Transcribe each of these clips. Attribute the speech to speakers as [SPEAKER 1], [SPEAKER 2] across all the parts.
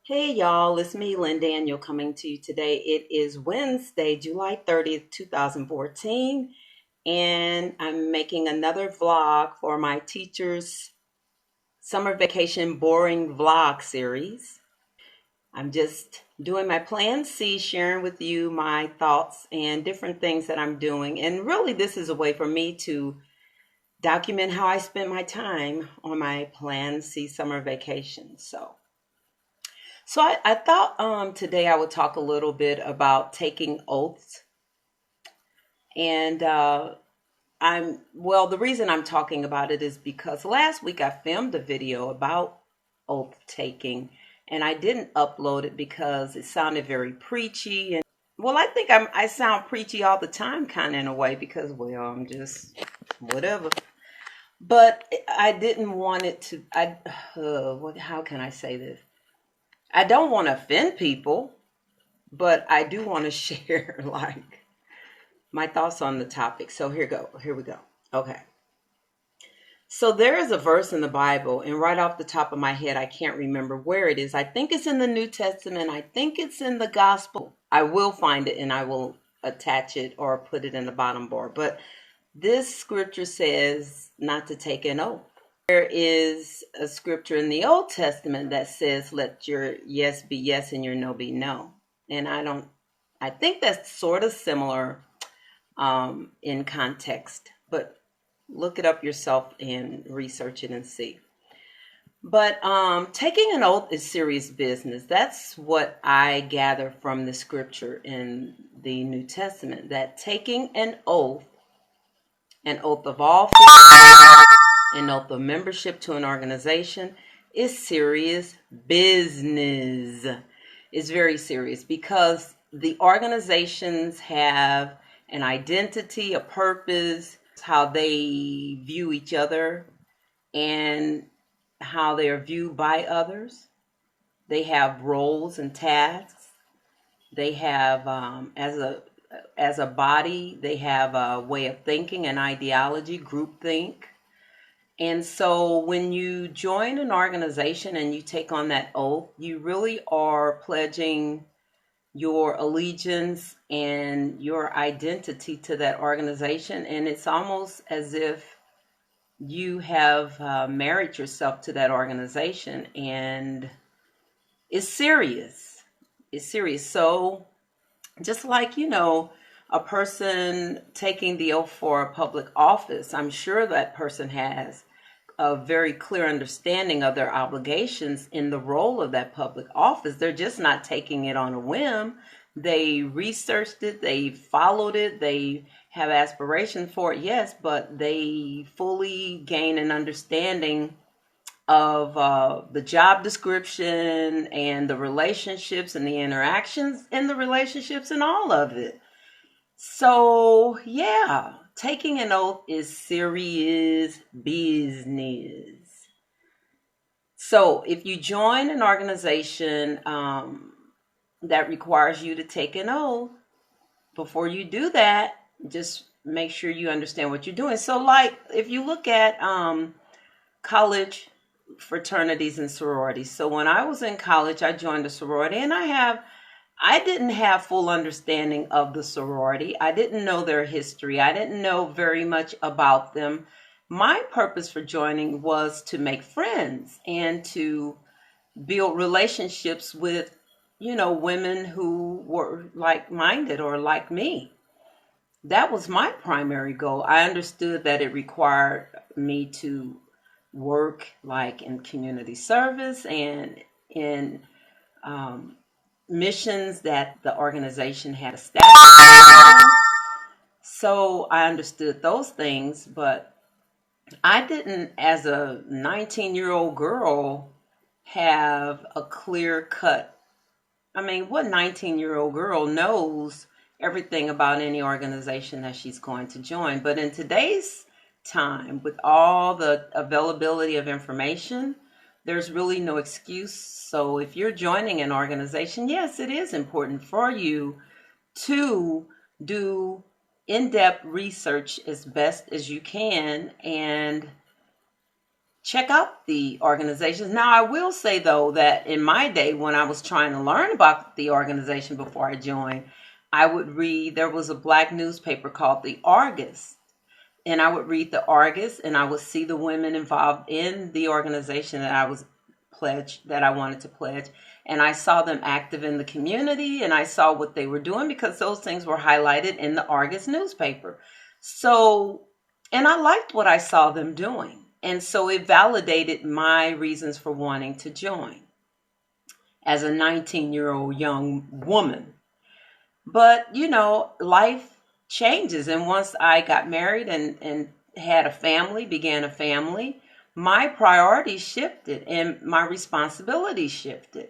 [SPEAKER 1] Hey y'all, it's me, Lynn Daniel, coming to you today. It is Wednesday, July 30th, 2014, and I'm making another vlog for my teacher's summer vacation boring vlog series. I'm just doing my plan C, sharing with you my thoughts and different things that I'm doing. And really, this is a way for me to document how I spent my time on my plan C summer vacation. So I thought today I would talk a little bit about taking oaths. And the reason I'm talking about it is because last week I filmed a video about oath taking and I didn't upload it because it sounded very preachy. And I think I sound preachy all the time, kind of in a way, because, I'm just whatever. But I didn't want it to, how can I say this? I don't want to offend people, but I do want to share my thoughts on the topic. So here we go. Okay. So there is a verse in the Bible, and right off the top of my head, I can't remember where it is. I think it's in the New Testament. I think it's in the Gospel. I will find it and I will attach it or put it in the bottom bar. But this scripture says not to take an oath. There is a scripture in the Old Testament that says, let your yes be yes and your no be no. And I think that's sort of similar in context, but look it up yourself and research it and see. But taking an oath is serious business. That's what I gather from the scripture in the New Testament, that taking an oath of office, an oath of membership to an organization is serious business. It's very serious because the organizations have an identity, a purpose, how they view each other, and how they are viewed by others. They have roles and tasks. They have, as a body, they have a way of thinking, an ideology, groupthink. And so when you join an organization and you take on that oath, you really are pledging your allegiance and your identity to that organization. And it's almost as if you have married yourself to that organization, and it's serious. It's serious. So just like, a person taking the oath for a public office, I'm sure that person has a very clear understanding of their obligations in the role of that public office. They're just not taking it on a whim. They researched it, they followed it, they have aspirations for it, yes, but they fully gain an understanding of the job description and the relationships and the interactions in the relationships and all of it. So, yeah, taking an oath is serious business. So, if you join an organization that requires you to take an oath, before you do that, just make sure you understand what you're doing. So, like, if you look at college fraternities and sororities. So, when I was in college, I joined a sorority, and I didn't have full understanding of the sorority. I didn't know their history. I didn't know very much about them. My purpose for joining was to make friends and to build relationships with, women who were like-minded or like me. That was my primary goal. I understood that it required me to work like in community service and in missions that the organization had established. So I understood those things, but I didn't, as a 19-year-old girl, have a clear cut. I mean, what 19-year-old girl knows everything about any organization that she's going to join? But in today's time, with all the availability of information, there's really no excuse. So if you're joining an organization, yes, it is important for you to do in-depth research as best as you can and check out the organizations. Now, I will say, though, that in my day, when I was trying to learn about the organization before I joined, I would read, there was a black newspaper called the Argus. And I would read the Argus, and I would see the women involved in the organization that I was pledged, that I wanted to pledge. And I saw them active in the community, and I saw what they were doing because those things were highlighted in the Argus newspaper. So, and I liked what I saw them doing. And so it validated my reasons for wanting to join as a 19-year-old young woman. But, you know, life changes. And once I got married and had a family, began a family, my priorities shifted and my responsibilities shifted.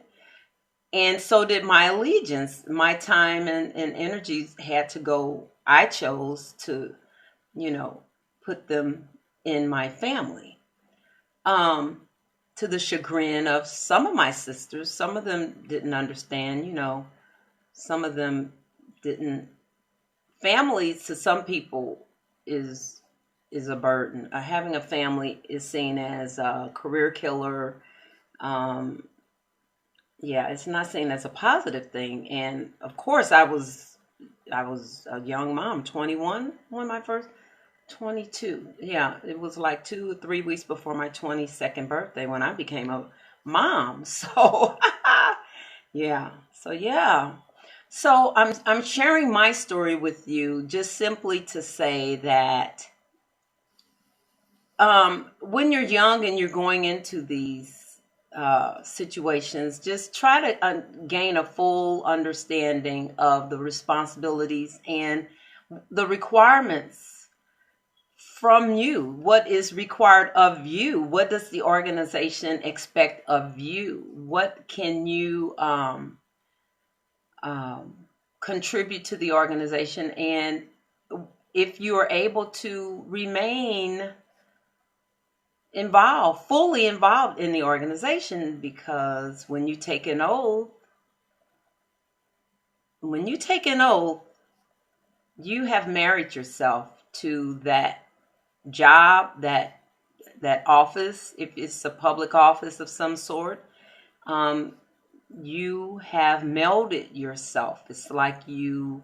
[SPEAKER 1] And so did my allegiance. My time and energy had to go. I chose to, you know, put them in my family. To the chagrin of some of my sisters. Some of them didn't understand, you know, some of them didn't. Family to some people is a burden. Having a family is seen as a career killer. Yeah, it's not seen as a positive thing. And of course, I was a young mom, 21 when my first 22. Yeah, it was like 2 or 3 weeks before my 22nd birthday when I became a mom. So yeah. So I'm sharing my story with you just simply to say that when you're young and you're going into these situations, just try to gain a full understanding of the responsibilities and the requirements from you. What is required of you? What does the organization expect of you? What can you contribute to the organization? And if you are able to remain involved, fully involved in the organization, because when you take an oath, you have married yourself to that job, that office. If it's a public office of some sort, you have melded yourself. It's like you,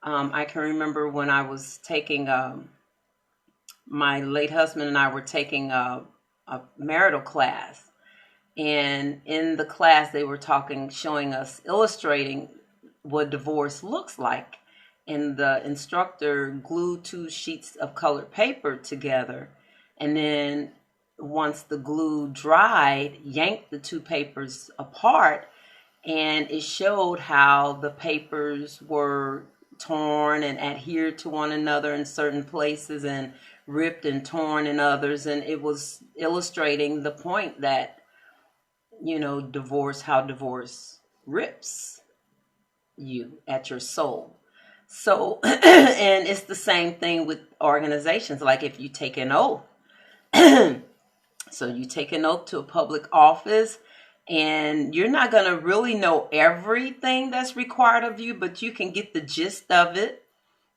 [SPEAKER 1] I can remember when I was taking, my late husband and I were taking a marital class. And in the class, they were showing us, illustrating what divorce looks like. And the instructor glued 2 sheets of colored paper together. And then once the glue dried, yanked the 2 papers apart. And it showed how the papers were torn and adhered to one another in certain places and ripped and torn in others. And it was illustrating the point that, you know, how divorce rips you at your soul. So, and it's the same thing with organizations. Like if you take an oath, so you take an oath to a public office, and you're not going to really know everything that's required of you, but you can get the gist of it.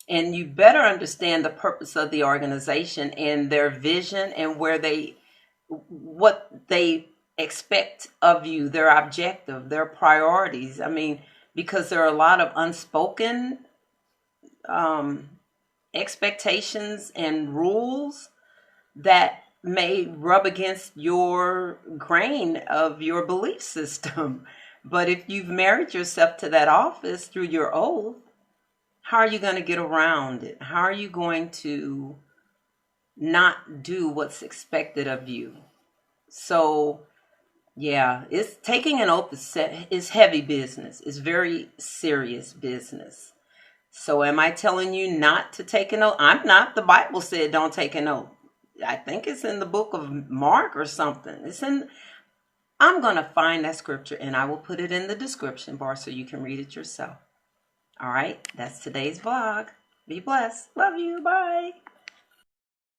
[SPEAKER 1] And you better understand the purpose of the organization and their vision and what they expect of you, their objective, their priorities. I mean, because there are a lot of unspoken expectations and rules that may rub against your grain of your belief system. But if you've married yourself to that office through your oath, how are you going to get around it? How are you going to not do what's expected of you? So, yeah, it's taking an oath is heavy business. It's very serious business. So am I telling you not to take an oath? I'm not. The Bible said don't take an oath. I think it's in the book of Mark or something. I'm going to find that scripture and I will put it in the description bar so you can read it yourself. All right, that's today's vlog. Be blessed. Love you. Bye.